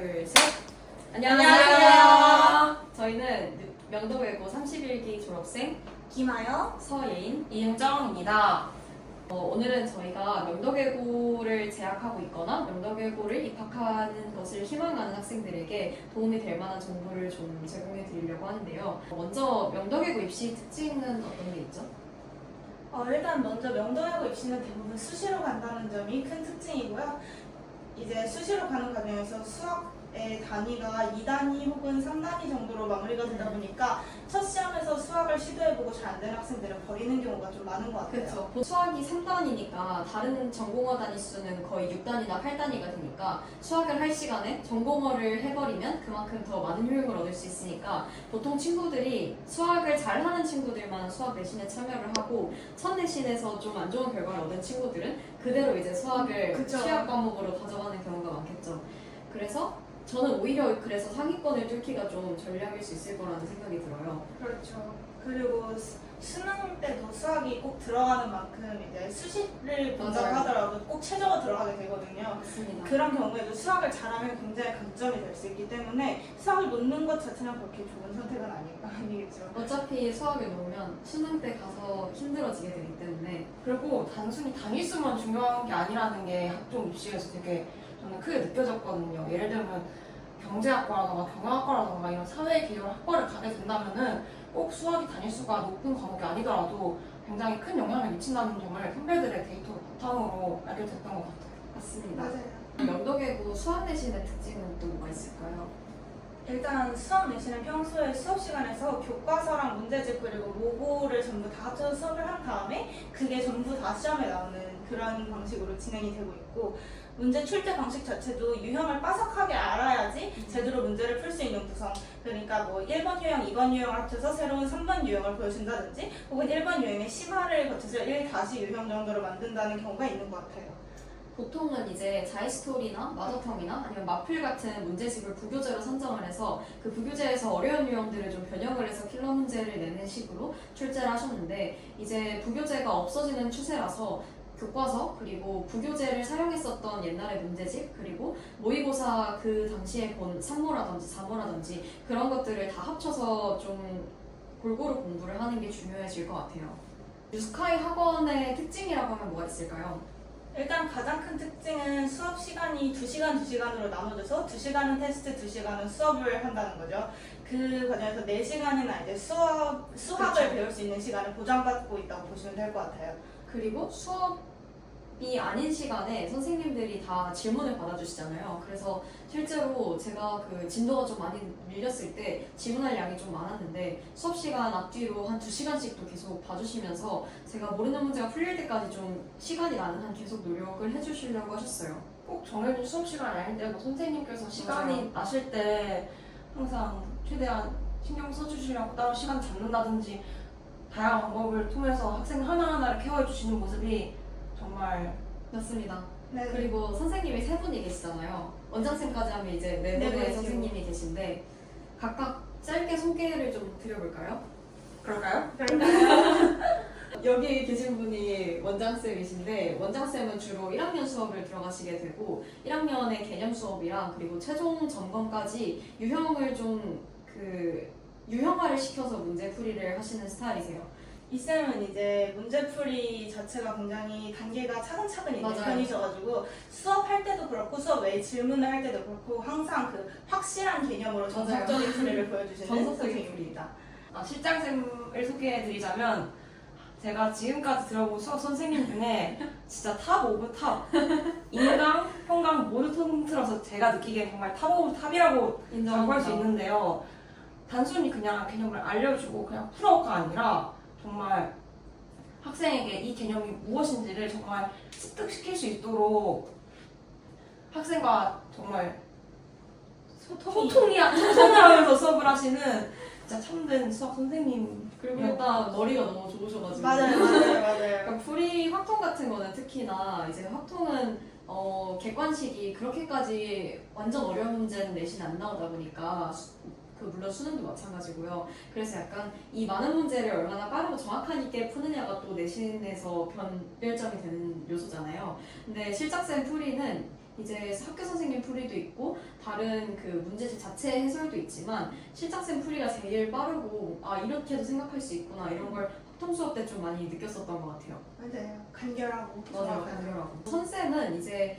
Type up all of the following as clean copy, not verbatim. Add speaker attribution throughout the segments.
Speaker 1: 둘, 셋!
Speaker 2: 안녕하세요.
Speaker 1: 저희는 명도외고 31기 졸업생
Speaker 2: 김아영,
Speaker 1: 서예인,
Speaker 3: 이은정입니다.
Speaker 1: 오늘은 저희가 명도외고를 재학하고 있거나 명도외고를 입학하는 것을 희망하는 학생들에게 도움이 될 만한 정보를 좀 제공해 드리려고 하는데요. 먼저 명도외고 입시 특징은 어떤 게 있죠?
Speaker 2: 일단 먼저 명도외고 입시는 대부분 수시로 간다는 점이 큰 특징이고요. 이제 수시로 가는 과정에서 수학의 단위가 2단위 혹은 3단위 정도로 마무리가 되다 보니까 첫 시험에서 수학을 시도해보고 잘 안 되는 학생들은 버리는 경우가 좀 많은 것 같아요.
Speaker 1: 그렇죠. 수학이 3단이니까 다른 전공어 단위 수는 거의 6단이나 8단위가 되니까 수학을 할 시간에 전공어를 해버리면 그만큼 더 많은 효용을 얻을 수 있으니까 보통 친구들이 수학을 잘하는 친구들만 수학 내신에 참여를 하고 첫 내신에서 좀 안 좋은 결과를 얻은 친구들은 그대로 이제 수학을
Speaker 2: 그쵸.
Speaker 1: 취약 과목으로 가져가는 경우가 많겠죠. 그래서 저는 오히려 그래서 상위권을 뚫기가 좀 전략일 수 있을 거라는 생각이 들어요.
Speaker 2: 그렇죠. 그리고 수능 때도 수학이 꼭 들어가는 만큼 이제 수시를 본다고
Speaker 1: 맞아요.
Speaker 2: 하더라도 꼭 최저가 들어가게 되거든요.
Speaker 1: 맞습니다.
Speaker 2: 그런 경우에도 수학을 잘하면 굉장히 강점이 될 수 있기 때문에 수학을 놓는 것 자체는 그렇게 좋은 선택은 아니겠죠.
Speaker 1: 어차피 수학을 놓으면 수능 때 가서 힘들어지게 되기 때문에
Speaker 3: 그리고 단순히 단위수만 중요한 게 아니라는 게 학종 입시에서 되게 저는 크게 느껴졌거든요. 예를 들면 경제학과라던가 경영학과라던가 이런 사회 계열 학과를 가게 된다면은 꼭 수학이 단위수가 높은 과목이 아니더라도 굉장히 큰 영향을 미친다는 점을 선배들의 데이터를 바탕으로 알게 됐던 것 같아요.
Speaker 1: 맞습니다.
Speaker 2: 맞아요.
Speaker 1: 명도외고 수학 내신의 특징은 또 뭐가 있을까요?
Speaker 2: 일단 수업 내신은 평소에 수업 시간에서 교과서랑 문제집 그리고 모고를 전부 다 합쳐서 수업을 한 다음에 그게 전부 다 시험에 나오는 그런 방식으로 진행이 되고 있고 문제 출제 방식 자체도 유형을 빠삭하게 알아야지 제대로 문제를 풀 수 있는 구성. 그러니까 뭐 1번 유형, 2번 유형을 합쳐서 새로운 3번 유형을 보여준다든지 혹은 1번 유형의 심화를 거쳐서 1다시 유형 정도로 만든다는 경우가 있는 것 같아요.
Speaker 1: 보통은 이제 자이스토리나 마더텀이나 아니면 마플 같은 문제집을 부교재로 선정을 해서 그 부교재에서 어려운 유형들을 좀 변형을 해서 킬러 문제를 내는 식으로 출제를 하셨는데 이제 부교재가 없어지는 추세라서 교과서 그리고 부교재를 사용했었던 옛날의 문제집 그리고 모의고사 그 당시에 본 3모라든지 4모라든지 그런 것들을 다 합쳐서 좀 골고루 공부를 하는 게 중요해질 것 같아요. 뉴스카이 학원의 특징이라고 하면 뭐가 있을까요?
Speaker 2: 일단 가장 큰 특징은 수업 시간이 2시간, 2시간으로 나눠져서 2시간은 테스트, 2시간은 수업을 한다는 거죠. 그 과정에서 4시간이나 이제 수학을
Speaker 1: 그렇죠.
Speaker 2: 배울 수 있는 시간을 보장받고 있다고 보시면 될 것 같아요.
Speaker 1: 그리고 수업이 아닌 시간에 선생님들이 다 질문을 받아주시잖아요. 그래서 실제로 제가 그 진도가 좀 많이 밀렸을 때 질문할 양이 좀 많았는데 수업 시간 앞뒤로 한 2시간씩도 계속 봐주시면서 제가 모르는 문제가 풀릴 때까지 좀 시간이 나는 한 계속 노력을 해주시려고 하셨어요.
Speaker 3: 꼭 정해진 수업 시간이 아닐 때도 선생님께서 시간이
Speaker 1: 맞아요.
Speaker 3: 나실 때 항상 최대한 신경 써주시려고 따로 시간 잡는다든지 다양한 방법을 통해서 학생 하나하나를 케어해 주시는 모습이 정말
Speaker 1: 맞습니다.
Speaker 2: 네.
Speaker 1: 그리고 선생님이 3분이 계시잖아요. 원장쌤까지 하면 이제 4분의
Speaker 2: 네,
Speaker 1: 선생님이 계신데 각각 짧게 소개를 좀 드려볼까요?
Speaker 3: 그럴까요?
Speaker 1: 여기 계신 분이 원장쌤이신데 원장쌤은 주로 1학년 수업을 들어가시게 되고 1학년의 개념 수업이랑 그리고 최종 점검까지 유형을 좀 유형화를 시켜서 문제풀이를 하시는 스타일이세요.
Speaker 2: 이 쌤은 이제 문제풀이 자체가 굉장히 단계가 차근차근 있는
Speaker 1: 맞아요.
Speaker 2: 편이셔가지고 수업할 때도 그렇고 수업 외에 질문을 할 때도 그렇고 항상 그 확실한 개념으로
Speaker 1: 맞아요.
Speaker 2: 정석적인 풀이를 보여주시는
Speaker 1: 정석적인
Speaker 2: 선생님입니다.
Speaker 3: 실장쌤을 소개해드리자면 제가 지금까지 들어본 수학 선생님 중에 진짜 탑 오브 탑 인강, 평강 모두 통틀어서 제가 느끼기엔 정말 탑 오브 탑이라고 자부할 수 있는데요. 단순히 그냥 개념을 알려주고 그냥 풀어가 아니라 정말 학생에게 이 개념이 무엇인지를 정말 습득시킬 수 있도록 학생과 정말 소통을 하면서 수업을 하시는 진짜 참된 수학 선생님.
Speaker 1: 그리고 일단 머리가 너무 좋으셔가지고
Speaker 2: 맞아요.
Speaker 1: 그러니까 풀이 확통 같은 거는 특히나 이제 확통은 객관식이 그렇게까지 완전 어려운 문제는 내신 안 나오다 보니까 물론 수능도 마찬가지고요. 그래서 약간 이 많은 문제를 얼마나 빠르고 정확하게 푸느냐가 또 내신에서 변별점이 되는 요소잖아요. 근데 실작쌤 풀이는 이제 학교 선생님 풀이도 있고 다른 그 문제집 자체 해설도 있지만 실장쌤 풀이가 제일 빠르고 아 이렇게도 생각할 수 있구나 이런 걸 확통 수업 때 좀 많이 느꼈었던 것 같아요.
Speaker 2: 맞아요. 간결하고
Speaker 1: 맞아요,
Speaker 2: 정확하게.
Speaker 1: 간결하고. 선쌤은 이제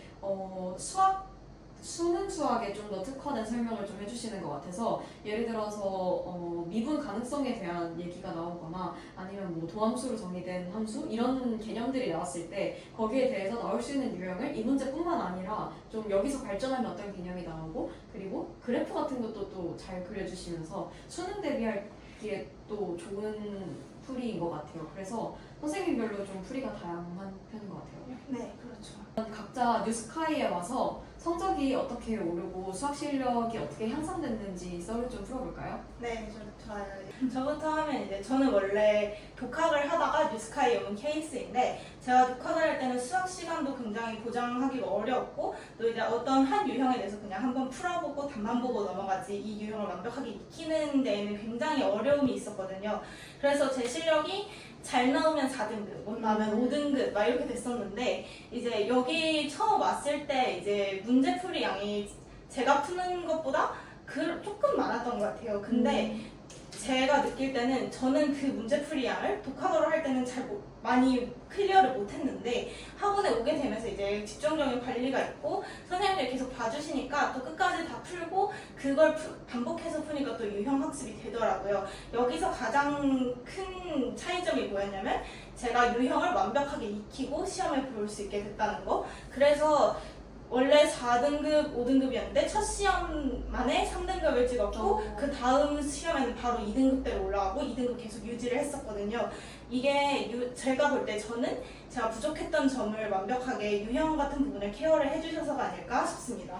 Speaker 1: 수능 수학에 좀 더 특화된 설명을 좀 해주시는 것 같아서 예를 들어서 미분 가능성에 대한 얘기가 나오거나 아니면 뭐 도함수로 정의된 함수 이런 개념들이 나왔을 때 거기에 대해서 나올 수 있는 유형을 이 문제뿐만 아니라 좀 여기서 발전하면 어떤 개념이 나오고 그리고 그래프 같은 것도 또 잘 그려주시면서 수능 대비하기에 또 좋은 풀이인 것 같아요. 그래서 선생님별로 좀 풀이가 다양한 편인 것 같아요.
Speaker 2: 네, 그렇죠.
Speaker 1: 각자 뉴스카이에 와서 성적이 어떻게 오르고 수학 실력이 어떻게 향상됐는지 썰을 좀 풀어볼까요?
Speaker 2: 네, 좋아요. 저부터 하면 이제 저는 원래 독학을 하다가 뉴스카이에 온 케이스인데 제가 독학을 할 때는 수학 시간도 굉장히 보장하기가 어려웠고 또 이제 어떤 한 유형에 대해서 그냥 한번 풀어보고 답만 보고 넘어가지 이 유형을 완벽하게 익히는 데에는 굉장히 어려움이 있었거든요. 그래서 제 실력이 잘 나오면 4등급, 못 나오면 5등급 막 이렇게 됐었는데 이제 여기 처음 왔을 때 이제 문제풀이 양이 제가 푸는 것보다 조금 많았던 것 같아요. 근데 제가 느낄 때는 저는 그 문제풀이 양을 독학으로 할 때는 많이 클리어를 못했는데 학원에 오게 되면서 이제 집중적인 관리가 있고 선생님들이 계속 봐주시니까 또 끝까지 다 풀고 그걸 반복해서 푸니까 또 유형 학습이 되더라고요. 여기서 가장 큰 차이점이 뭐였냐면 제가 유형을 완벽하게 익히고 시험에 볼 수 있게 됐다는 거. 그래서 원래 4등급, 5등급이었는데 첫 시험만에 3등급을 찍었고 그 다음 시험에는 바로 2등급대로 올라가고 2등급 계속 유지를 했었거든요. 이게 제가 볼 때 저는 제가 부족했던 점을 완벽하게 유형 같은 부분을 케어를 해주셔서가 아닐까 싶습니다.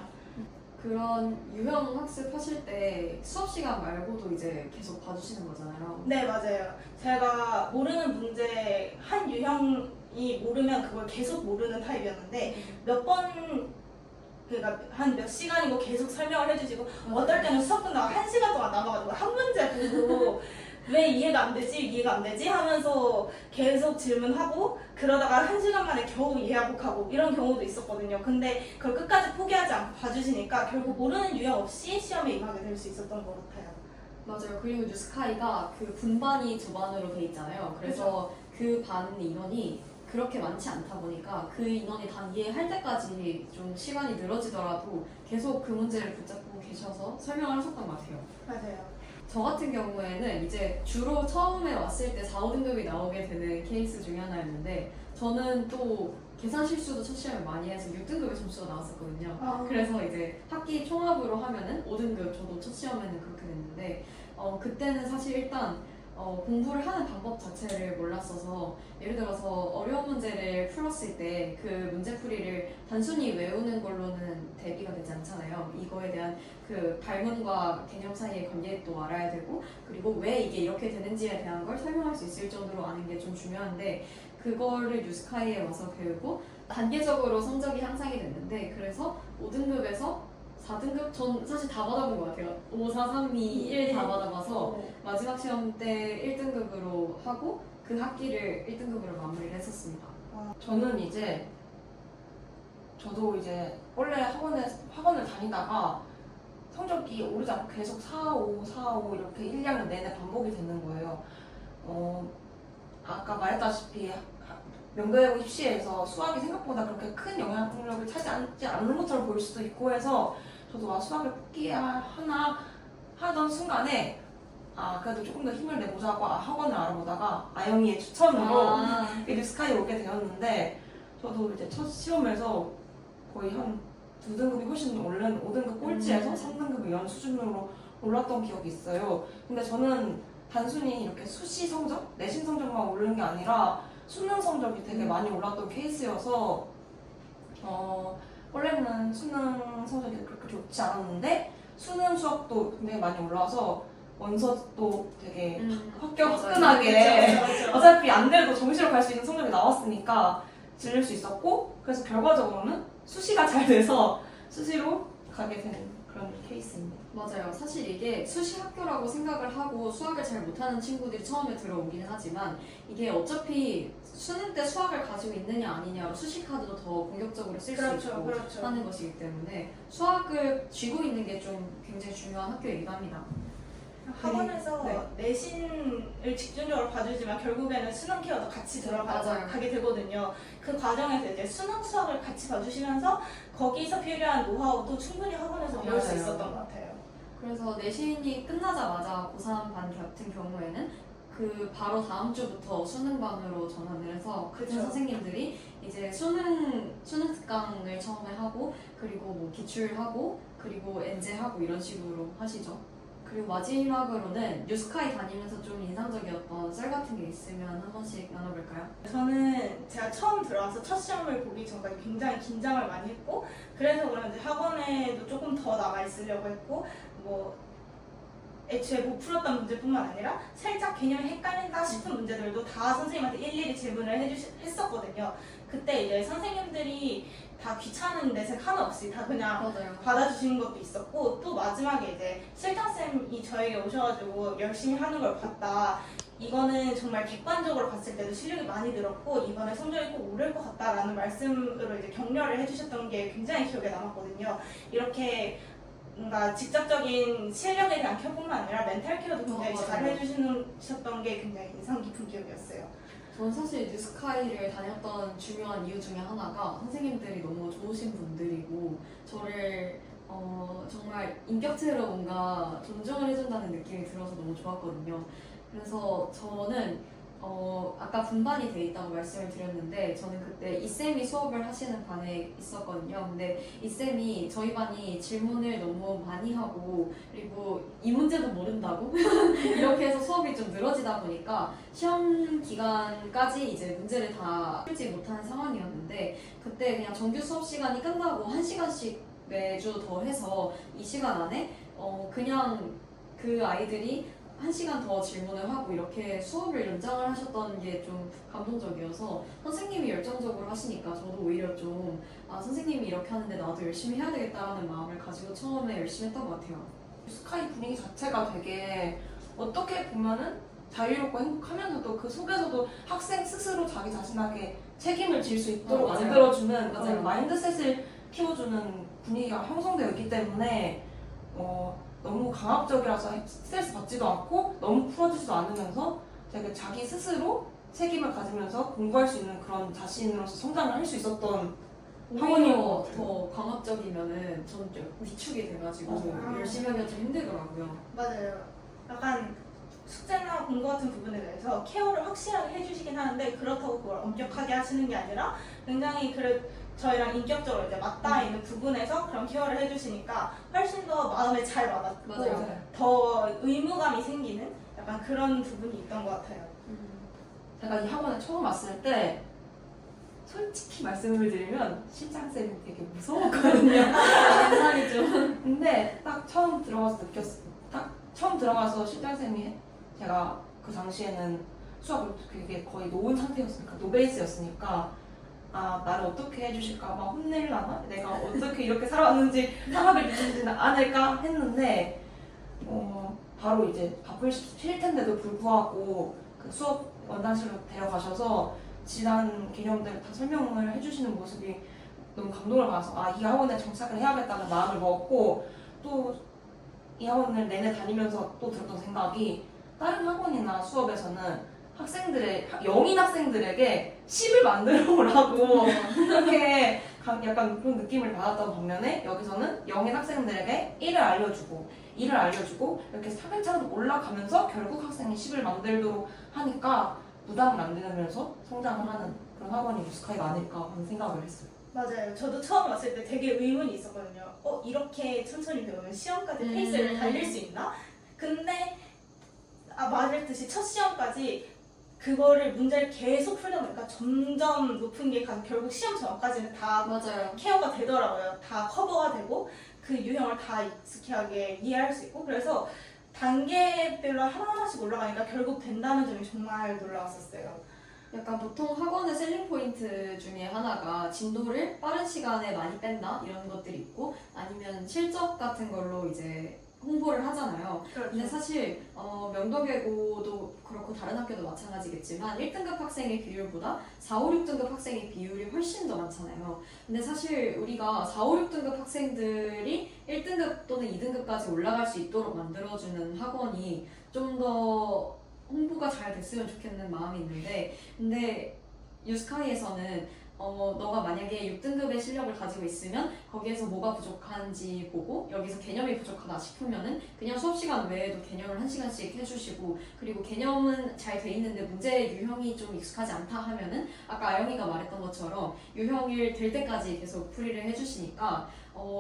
Speaker 1: 그런 유형 학습하실 때 수업 시간 말고도 이제 계속 봐주시는 거잖아요.
Speaker 2: 네, 맞아요. 제가 모르는 문제 한 유형이 모르면 그걸 계속 모르는 타입이었는데 그러니까 한 몇 시간이고 계속 설명을 해주시고 어떨 때는 수업 끝나고 1시간 동안 남아가지고 한 문제 보고 왜 이해가 안 되지 하면서 계속 질문하고 그러다가 1시간 만에 겨우 이해하고 이런 경우도 있었거든요. 근데 그걸 끝까지 포기하지 않고 봐주시니까 결국 모르는 유형 없이 시험에 임하게 될 수 있었던 것 같아요.
Speaker 1: 맞아요. 그리고 뉴스카이가 그 분반이 2반으로 돼 있잖아요. 그래서 그 반 인원이 그렇게 많지 않다 보니까 그 인원이 다 이해할 때까지 좀 시간이 늘어지더라도 계속 그 문제를 붙잡고 계셔서 설명을 하셨던 것 같아요.
Speaker 2: 맞아요.
Speaker 1: 저 같은 경우에는 이제 주로 처음에 왔을 때 4, 5등급이 나오게 되는 케이스 중에 하나였는데 저는 또 계산 실수도 첫 시험에 많이 해서 6등급의 점수가 나왔었거든요. 그래서 이제 학기 총합으로 하면은 5등급 저도 첫 시험에는 그렇게 됐는데 그때는 사실 일단 공부를 하는 방법 자체를 몰랐어서 예를 들어서 어려운 문제를 풀었을 때 그 문제풀이를 단순히 외우는 걸로는 대비가 되지 않잖아요. 이거에 대한 그 발문과 개념 사이의 관계도 알아야 되고 그리고 왜 이게 이렇게 되는지에 대한 걸 설명할 수 있을 정도로 아는 게 좀 중요한데 그거를 뉴스카이에 와서 배우고 단계적으로 성적이 향상이 됐는데 그래서 5등급에서 4등급? 전 사실 다 받아본 것 같아요. 5, 4, 3, 2, 1 다 받아봐서 마지막 시험 때 1등급으로 하고 그 학기를 1등급으로 마무리를 했었습니다.
Speaker 3: 저는 저도 이제 원래 학원을 다니다가 성적이 오르지 않고 계속 4, 5, 4, 5 이렇게 1, 2학년 내내 반복이 되는 거예요. 아까 말했다시피 명도예고 입시에서 수학이 생각보다 그렇게 큰 영향력을 차지하지 않는 것처럼 보일 수도 있고 해서 저도 수학을 포기하나 하던 순간에 그래도 조금 더 힘을 내보자고 학원을 알아보다가 아영이의 추천으로 뉴스카이에 오게 되었는데 저도 이제 첫 시험에서 거의 한 2등급이 훨씬 오른 5등급 꼴찌에서 3등급 이런 수준으로 올랐던 기억이 있어요. 근데 저는 단순히 이렇게 수시 성적, 내신 성적만 오르는 게 아니라 수능 성적이 되게 많이 올랐던 케이스여서 원래는 수능 성적이 그렇게 좋지 않았는데 수능 수업도 굉장히 많이 올라와서 원서도 되게 화끈하게 어차피 안 돼도 정시로 갈 수 있는 성적이 나왔으니까 질릴 수 있었고 그래서 결과적으로는 수시가 잘 돼서 수시로 가게 된 그런 케이스입니다.
Speaker 1: 맞아요. 사실 이게 수시 학교라고 생각을 하고 수학을 잘 못하는 친구들이 처음에 들어오기는 하지만 이게 어차피 수능 때 수학을 가지고 있느냐 아니냐로 수시 카드도 더 공격적으로 쓸 수 있고
Speaker 2: 그렇죠.
Speaker 1: 하는 것이기 때문에 수학을 쥐고 있는 게 좀 굉장히 중요한 학교이기도 합니다.
Speaker 2: 학원에서
Speaker 1: 네.
Speaker 2: 내신을 집중적으로 봐주지만 결국에는 수능 케어도 같이
Speaker 1: 맞아요.
Speaker 2: 들어가게 되거든요. 그 과정에서 이제 수능 수학을 같이 봐주시면서 거기서 필요한 노하우도 충분히 학원에서 배울 수
Speaker 3: 맞아요.
Speaker 2: 있었던 것 같아요.
Speaker 1: 그래서 내신이 끝나자마자 고3 반 같은 경우에는 그 바로 다음 주부터 수능반으로 전환을 해서 같은
Speaker 2: 그쵸.
Speaker 1: 선생님들이 이제 수능 특강을 처음에 하고 그리고 뭐 기출하고 그리고 엔제하고 이런 식으로 하시죠. 그리고 마지막으로는 뉴스카이 다니면서 좀 인상적이었던 썰 같은 게 있으면 한 번씩 나눠볼까요?
Speaker 2: 저는 제가 처음 들어와서 첫 시험을 보기 전까지 굉장히 긴장을 많이 했고 그래서 그런지 학원에도 조금 더 남아 있으려고 했고 뭐 애초에 못 풀었던 문제뿐만 아니라 살짝 개념이 헷갈린다 싶은 문제들도 다 선생님한테 일일이 질문을 했었거든요. 그때 이제 선생님들이 다 귀찮은 내색 하나 없이 다 그냥
Speaker 1: 맞아요.
Speaker 2: 받아주시는 것도 있었고 또 마지막에 이제 실장쌤이 저에게 오셔가지고 열심히 하는 걸 봤다. 이거는 정말 객관적으로 봤을 때도 실력이 많이 늘었고 이번에 성적이 꼭 오를 것 같다라는 말씀으로 이제 격려를 해주셨던 게 굉장히 기억에 남았거든요. 이렇게 뭔가 직접적인 실력에 대한 케어뿐만 아니라 멘탈 케어도 굉장히
Speaker 1: 맞아요.
Speaker 2: 잘 해주셨던 게 굉장히 인상 깊은 기억이었어요.
Speaker 1: 저는 사실 뉴스카이를 다녔던 중요한 이유 중에 하나가 선생님들이 너무 좋으신 분들이고 저를 정말 인격체로 뭔가 존중을 해준다는 느낌이 들어서 너무 좋았거든요. 그래서 저는 아까 분반이 돼 있다고 말씀을 드렸는데 저는 그때 이쌤이 수업을 하시는 반에 있었거든요. 근데 이쌤이 저희 반이 질문을 너무 많이 하고 그리고 이 문제도 모른다고 이렇게 해서 수업이 좀 늘어지다 보니까 시험 기간까지 이제 문제를 다 풀지 못하는 상황이었는데 그때 그냥 정규 수업 시간이 끝나고 1시간씩 매주 더 해서 이 시간 안에 그냥 그 아이들이 1시간 더 질문을 하고 이렇게 수업을 연장을 하셨던 게 좀 감동적이어서 선생님이 열정적으로 하시니까 저도 오히려 좀 선생님이 이렇게 하는데 나도 열심히 해야 되겠다라는 마음을 가지고 처음에 열심히 했던 것 같아요.
Speaker 3: 스카이 분위기 자체가 되게 어떻게 보면은 자유롭고 행복하면서도 그 속에서도 학생 스스로 자기 자신에게 책임을 질 수 있도록
Speaker 1: 맞아요.
Speaker 3: 만들어주는
Speaker 1: 맞아요.
Speaker 3: 그런 마인드셋을 키워주는 분위기가 형성되어 있기 때문에 너무 강압적이라서 스트레스 받지도 않고 너무 풀어지지도 않으면서 되게 자기 스스로 책임을 가지면서 공부할 수 있는 그런 자신으로서 성장을 할 수 있었던 학원이었던 것
Speaker 1: 오히려
Speaker 3: 같아요.
Speaker 1: 더 강압적이면은 전 좀 위축이 돼가지고
Speaker 2: 맞아요.
Speaker 1: 열심히 하기가 좀 힘들더라고요.
Speaker 2: 맞아요. 약간 숙제나 공부 같은 부분에 대해서 케어를 확실하게 해주시긴 하는데 그렇다고 그걸 엄격하게 하시는 게 아니라 굉장히 저희랑 인격적으로 이제 맞닿아 있는 부분에서 그런 케어를 해주시니까 훨씬 더 마음에 잘 와닿고
Speaker 1: 맞아요.
Speaker 2: 더 의무감이 생기는 약간 그런 부분이 있던 것 같아요.
Speaker 3: 제가 이 학원에 처음 왔을 때 솔직히 말씀을 드리면 실장쌤이 되게 무서웠거든요.
Speaker 1: 옛날이죠.
Speaker 3: 근데 딱 처음 들어가서 느꼈어요. 딱 처음 들어가서 실장쌤이 제가 그 당시에는 수업을 그게 거의 놓은 상태였으니까 노베이스였으니까 나를 어떻게 해주실까 막 혼낼라나? 내가 어떻게 이렇게 살아왔는지 상업을 주시지 않을까 했는데 바로 이제 바쁠 쉴 텐데도 불구하고 그 수업 원장실로 데려가셔서 지난 개념들 다 설명을 해주시는 모습이 너무 감동을 받아서 이 학원에 정착을 해야겠다는 마음을 먹었고 또 이 학원을 내내 다니면서 또 들었던 생각이 다른 학원이나 수업에서는 영인 학생들에게 10을 만들어 보라고 이렇게 약간 그런 느낌을 받았던 반면에 여기서는 영인 학생들에게 1을 알려주고 2를 알려주고 이렇게 차근차근 올라가면서 결국 학생이 10을 만들도록 하니까 부담을 안 되면서 성장을 하는 그런 학원이 뉴스카이가 아닐까 하는 생각을 했어요.
Speaker 2: 맞아요. 저도 처음 왔을 때 되게 의문이 있었거든요. 이렇게 천천히 배우면 시험까지 페이스를 달릴 수 있나? 근데 말했듯이 첫 시험까지 그거를 문제를 계속 풀다 보니까 점점 높은 게 가서 결국 시험 전까지는 다
Speaker 1: 맞아요.
Speaker 2: 케어가 되더라고요. 다 커버가 되고 그 유형을 다 익숙하게 이해할 수 있고 그래서 단계별로 하나하나씩 올라가니까 결국 된다는 점이 정말 놀라웠었어요.
Speaker 1: 약간 보통 학원의 셀링 포인트 중에 하나가 진도를 빠른 시간에 많이 뺀다 이런 것들이 있고 아니면 실적 같은 걸로 이제 홍보를 하잖아요. 근데 사실 명덕외고도 그렇고 다른 학교도 마찬가지겠지만 1등급 학생의 비율보다 4, 5, 6등급 학생의 비율이 훨씬 더 많잖아요. 근데 사실 우리가 4, 5, 6등급 학생들이 1등급 또는 2등급까지 올라갈 수 있도록 만들어주는 학원이 좀 더 홍보가 잘 됐으면 좋겠는 마음이 있는데 근데 유스카이에서는 너가 만약에 6등급의 실력을 가지고 있으면 거기에서 뭐가 부족한지 보고 여기서 개념이 부족하다 싶으면은 그냥 수업 시간 외에도 개념을 1시간씩 해주시고 그리고 개념은 잘 돼 있는데 문제 유형이 좀 익숙하지 않다 하면은 아까 아영이가 말했던 것처럼 유형일 될 때까지 계속 풀이를 해주시니까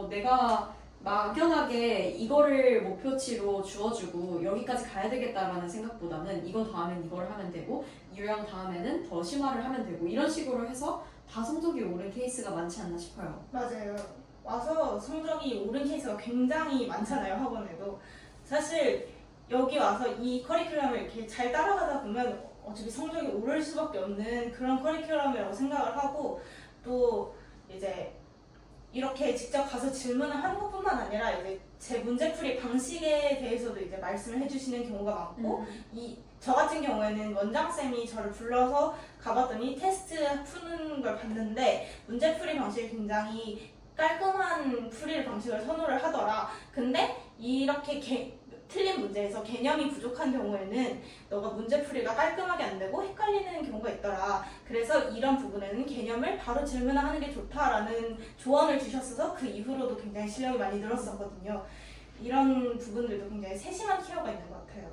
Speaker 1: 내가 막연하게 이거를 목표치로 주어주고 여기까지 가야 되겠다라는 생각보다는 이거 다음엔 이걸 하면 되고 유형 다음에는 더 심화를 하면 되고 이런 식으로 해서 다 성적이 오른 케이스가 많지 않나 싶어요.
Speaker 2: 맞아요. 와서 성적이 오른 케이스가 굉장히 많잖아요, 학원에도. 사실 여기 와서 이 커리큘럼을 이렇게 잘 따라가다 보면 어차피 성적이 오를 수밖에 없는 그런 커리큘럼이라고 생각을 하고 또 이제 이렇게 직접 가서 질문을 하는 것뿐만 아니라 이제 제 문제풀이 방식에 대해서도 이제 말씀을 해주시는 경우가 많고 저 같은 경우에는 원장쌤이 저를 불러서 가봤더니 테스트 푸는 걸 봤는데 문제풀이 방식이 굉장히 깔끔한 풀이 방식을 선호를 하더라. 근데 이렇게 틀린 문제에서 개념이 부족한 경우에는 너가 문제풀이가 깔끔하게 안 되고 헷갈리는 경우가 있더라. 그래서 이런 부분에는 개념을 바로 질문을 하는 게 좋다라는 조언을 주셨어서 그 이후로도 굉장히 실력이 많이 늘었었거든요. 이런 부분들도 굉장히 세심한 케어가 있는 것 같아요.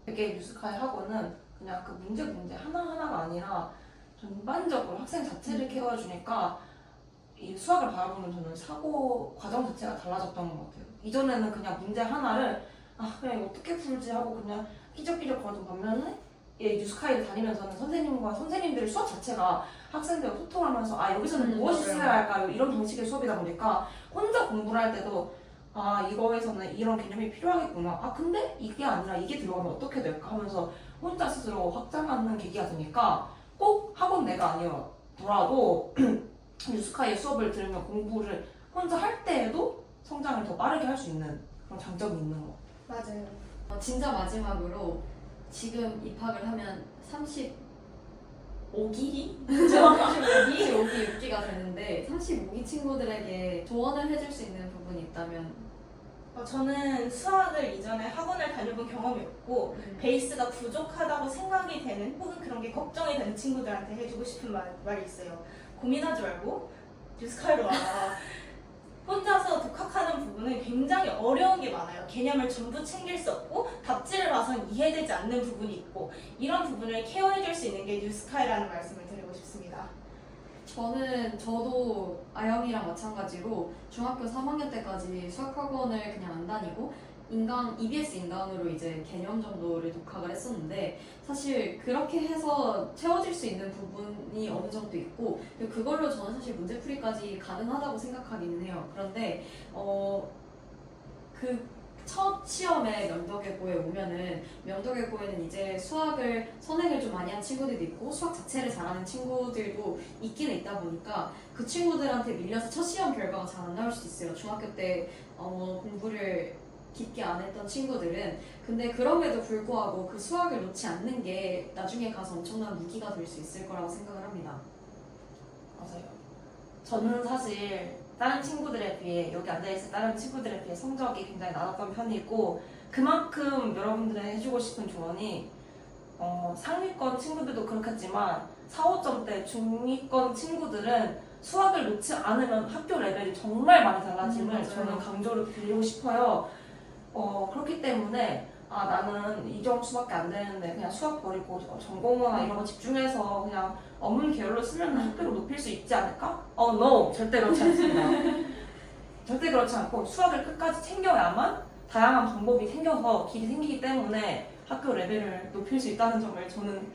Speaker 3: 되게 유스카이 학원은 그냥 그 문제 하나하나가 아니라 전반적으로 학생 자체를 케어해주니까 이 수학을 바라보는 저는 사고 과정 자체가 달라졌던 것 같아요. 이전에는 그냥 문제 하나를 그냥 이거 어떻게 풀지 하고 그냥 끼적끼적 거리던 반면에 유스카이를 다니면서는 선생님과 선생님들의 수업 자체가 학생들과 소통하면서 여기서는 무엇이 써야 할까요? 이런 방식의 수업이다 보니까 혼자 공부를 할 때도 이거에서는 이런 개념이 필요하겠구나. 근데 이게 아니라 이게 들어가면 어떻게 될까 하면서 혼자 스스로 확장하는 계기가 되니까 꼭 학원 내가 아니더라도 유스카이의 수업을 들으면 공부를 혼자 할 때에도 성장을 더 빠르게 할 수 있는 그런 장점이 있는 것 같아요.
Speaker 2: 맞아요.
Speaker 1: 진짜 마지막으로 지금 입학을 하면 35기? 35기 되는데 35기 친구들에게 조언을 해줄 수 있는 부분이 있다면
Speaker 2: 저는 수학을 이전에 학원을 다녀본 경험이 없고 베이스가 부족하다고 생각이 되는 혹은 그런 게 걱정이 되는 친구들한테 해주고 싶은 말이 있어요. 고민하지 말고 유스카이로 와. 혼자서 독학하는 부분은 굉장히 어려운 게 많아요. 개념을 전부 챙길 수 없고 답지를 봐선 이해되지 않는 부분이 있고 이런 부분을 케어해줄 수 있는 게 유스카이라는 말씀을 드리고 싶습니다.
Speaker 1: 저도 아영이랑 마찬가지로 중학교 3학년 때까지 수학학원을 그냥 안 다니고 EBS 인강으로 이제 개념 정도를 독학을 했었는데 사실 그렇게 해서 채워질 수 있는 부분이 어느 정도 있고 그걸로 저는 사실 문제풀이까지 가능하다고 생각하기는 해요. 그런데 그 첫 시험에 명덕외고에 오면은 명덕외고에는 이제 수학을 선행을 좀 많이 한 친구들도 있고 수학 자체를 잘하는 친구들도 있기는 있다 보니까 그 친구들한테 밀려서 첫 시험 결과가 잘 안 나올 수도 있어요. 중학교 때 공부를 깊게 안 했던 친구들은. 근데 그럼에도 불구하고 그 수학을 놓지 않는 게 나중에 가서 엄청난 무기가 될 수 있을 거라고 생각을 합니다.
Speaker 3: 맞아요. 저는 사실 다른 친구들에 비해 여기 앉아있을 다른 친구들에 비해 성적이 굉장히 낮았던 편이고 그만큼 여러분들에 해주고 싶은 조언이 상위권 친구들도 그렇겠지만 4, 5점대 중위권 친구들은 수학을 놓지 않으면 학교 레벨이 정말 많이 달라짐을 저는 강조를 드리고 싶어요. 그렇기 때문에 나는 이 점수밖에 안 되는데 그냥 수학 버리고 전공이나 이런 거 집중해서 그냥 업무 계열로 쓰면 학교를 높일 수 있지 않을까? No! 절대 그렇지 않습니다. 절대 그렇지 않고 수학을 끝까지 챙겨야만 다양한 방법이 생겨서 길이 생기기 때문에 학교 레벨을 높일 수 있다는 점을 저는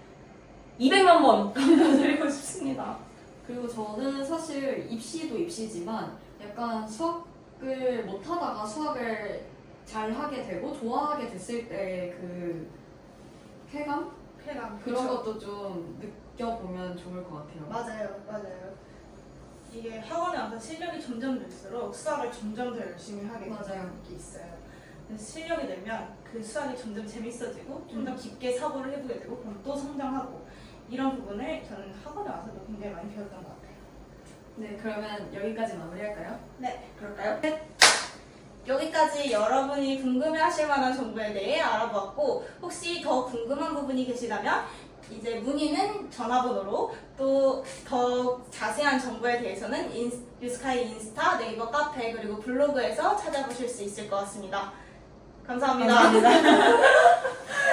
Speaker 3: 200만 번 강조드리고 싶습니다.
Speaker 1: 그리고 저는 사실 입시도 입시지만 약간 수학을 못하다가 수학을 잘 하게 되고 좋아하게 됐을 때 그 쾌감?
Speaker 2: 실패감.
Speaker 1: 그런
Speaker 2: 그쵸?
Speaker 1: 것도 좀 느껴보면 좋을 것 같아요.
Speaker 2: 맞아요. 이게 학원에 와서 실력이 점점 늘수록 수학을 점점 더 열심히 하게
Speaker 1: 맞아요.
Speaker 2: 되는 게 있어요. 그래서 실력이 늘면 그 수학이 점점 재밌어지고 좀 더 깊게 사고를 해보게 되고 그럼 또 성장하고 이런 부분을 저는 학원에 와서도 굉장히 많이 배웠던 것 같아요.
Speaker 1: 네, 그러면 여기까지 마무리할까요?
Speaker 2: 네, 그럴까요? 여기까지 여러분이 궁금해하실 만한 정보에 대해 알아보았고 혹시 더 궁금한 부분이 계시다면 이제 문의는 전화번호로 또 더 자세한 정보에 대해서는 유스카이 인스타, 네이버 카페 그리고 블로그에서 찾아보실 수 있을 것 같습니다. 감사합니다.